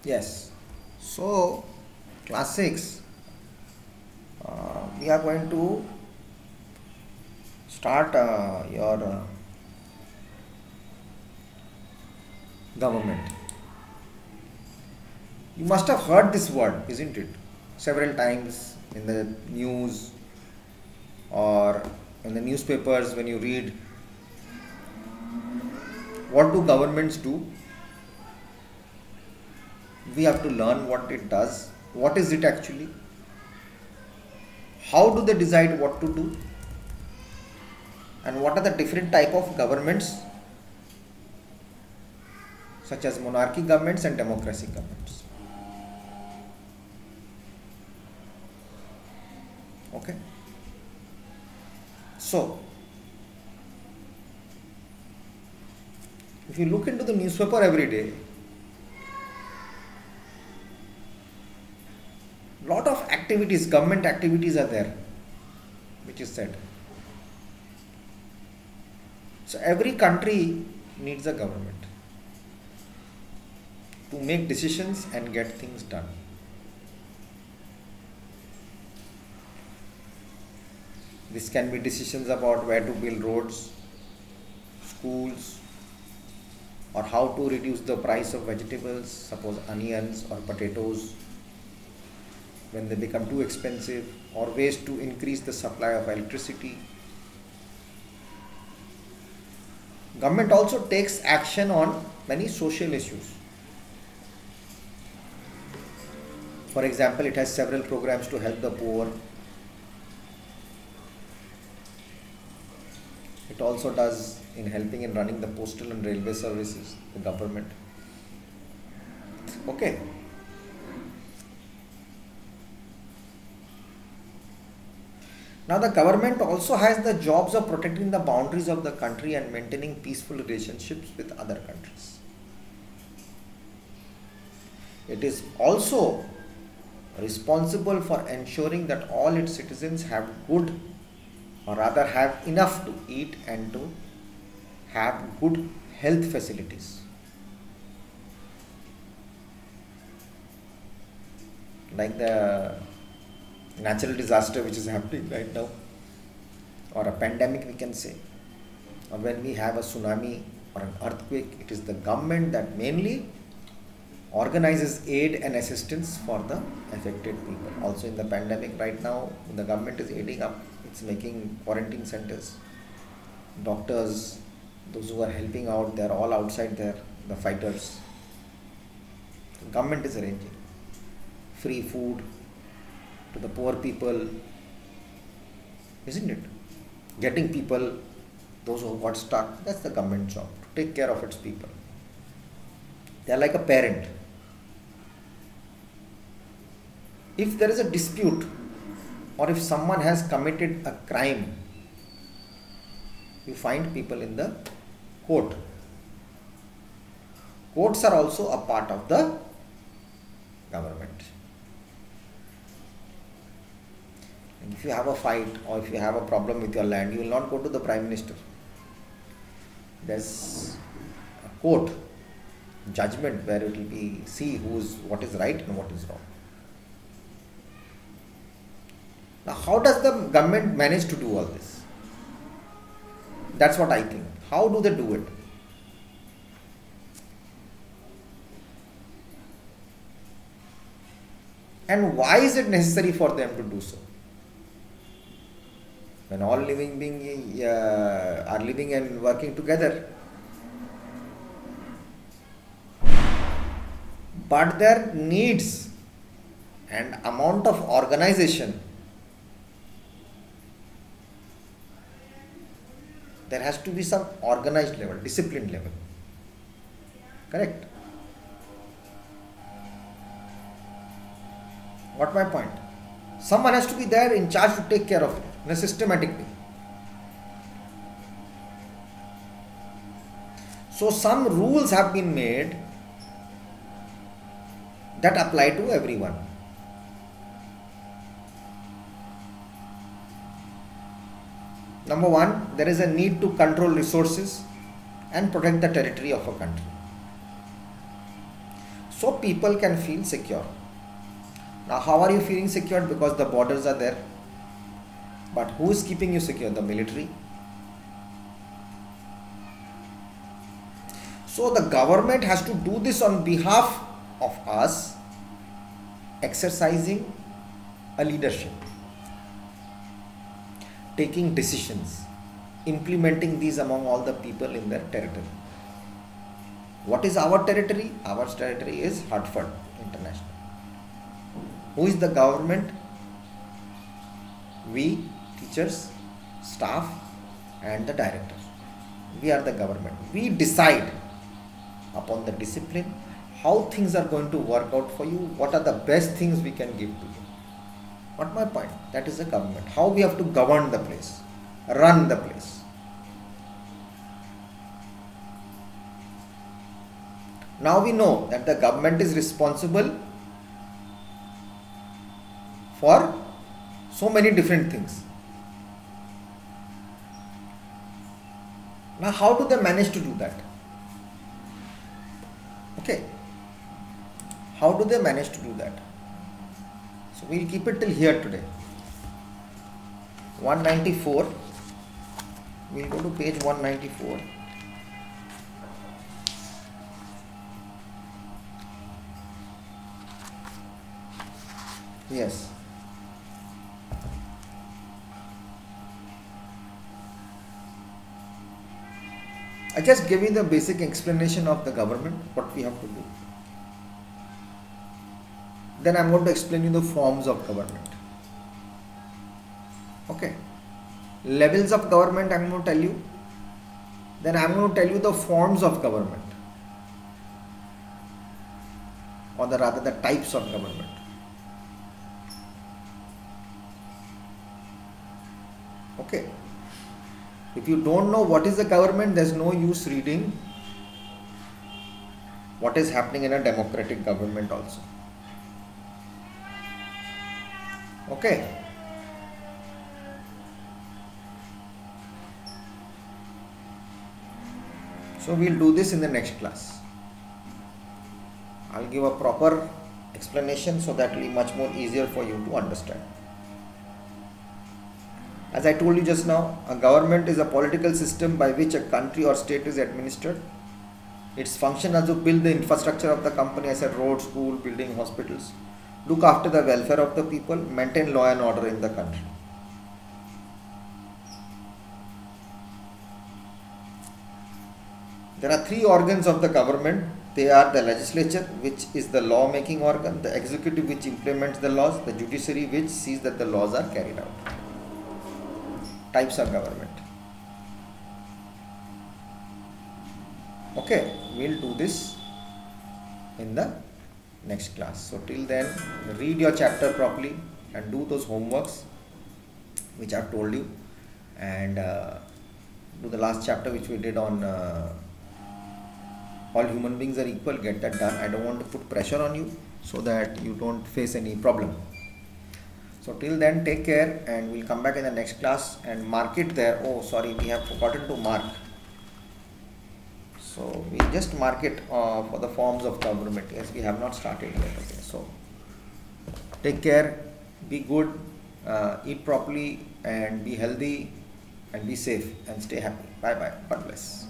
Yes. So, class 6, we are going to start your government. You must have heard this word, isn't it? Several times in the news or in the newspapers when you read. What do governments do? We have to learn what it does. What is it actually? How do they decide what to do? And what are the different type of governments, such as monarchy governments and democracy governments? Okay. So, if you look into the newspaper every day, lot of activities, government activities are there, which is said. So every country needs a government to make decisions and get things done. This can be decisions about where to build roads, schools, or how to reduce the price of vegetables, suppose onions or potatoes, when they become too expensive, or ways to increase the supply of electricity. Government also takes action on many social issues. For example, it has several programs to help the poor. It also does in helping in running the postal and railway services, the government. Okay. Now the government also has the jobs of protecting the boundaries of the country and maintaining peaceful relationships with other countries. It is also responsible for ensuring that all its citizens have good, or rather have enough to eat and to have good health facilities. Like the natural disaster which is happening right now, or a pandemic we can say, or when we have a tsunami or an earthquake, it is the government that mainly organizes aid and assistance for the affected people. Also in the pandemic right now, the government is aiding up, it's making quarantine centers. Doctors, those who are helping out, they are all outside there, the fighters. The government is arranging free food to the poor people, isn't it? Getting people, those who got stuck, that's the government job, to take care of its people. They are like a parent. If there is a dispute, or if someone has committed a crime, you find people in the court. Courts are also a part of the government. And if you have a fight or if you have a problem with your land, you will not go to the Prime Minister. There's a court judgment where it will be see what is right and what is wrong. Now, how does the government manage to do all this? That's what I think. How do they do it? And why is it necessary for them to do so? When all living beings are living and working together. But their needs and amount of organization, there has to be some organized level, disciplined level. Correct? What my point? Someone has to be there in charge to take care of it in a systematic way. So some rules have been made that apply to everyone. Number one, there is a need to control resources and protect the territory of a country. so people can feel secure. Now how are you feeling secure? Because the borders are there. But who is keeping you secure? The military. So the government has to do this on behalf of us, exercising a leadership, taking decisions, implementing these among all the people in their territory. What is our territory? Our territory is Hartford International. Who is the government? We, teachers, staff and the director. We are the government. We decide upon the discipline, how things are going to work out for you, what are the best things we can give to you. What my point? That is the government. How we have to govern the place, run the place. Now we know that the government is responsible for so many different things. Now how do they manage to do that? Okay, how do they manage to do that? So we'll keep it till here today. 194, we'll go to page 194. Yes. I just gave you the basic explanation of the government, what we have to do. Then I'm going to explain you the forms of government. Okay. Levels of government I'm going to tell you. Then I'm going to tell you the forms of government. Or rather the types of government. Okay. If you don't know what is the government, there's no use reading what is happening in a democratic government also. Okay. So we'll do this in the next class. I'll give a proper explanation so that it will be much more easier for you to understand. As I told you just now, a government is a political system by which a country or state is administered. Its function is to build the infrastructure of the company, as a road, school, building, hospitals, look after the welfare of the people, maintain law and order in the country. There are three organs of the government. They are the legislature, which is the law making organ, the executive, which implements the laws, the judiciary, which sees that the laws are carried out. Types of government. Okay, we'll do this in the next class. So till then, read your chapter properly and do those homeworks which I've told you, and do the last chapter which we did on all human beings are equal. Get that done. I don't want to put pressure on you so that you don't face any problem. So till then, take care, and we'll come back in the next class and mark it there. Oh, sorry, we have forgotten to mark. So we just mark it for the forms of government. Yes, we have not started yet. Okay, so take care, be good, eat properly, and be healthy, and be safe, and stay happy. Bye bye. God bless.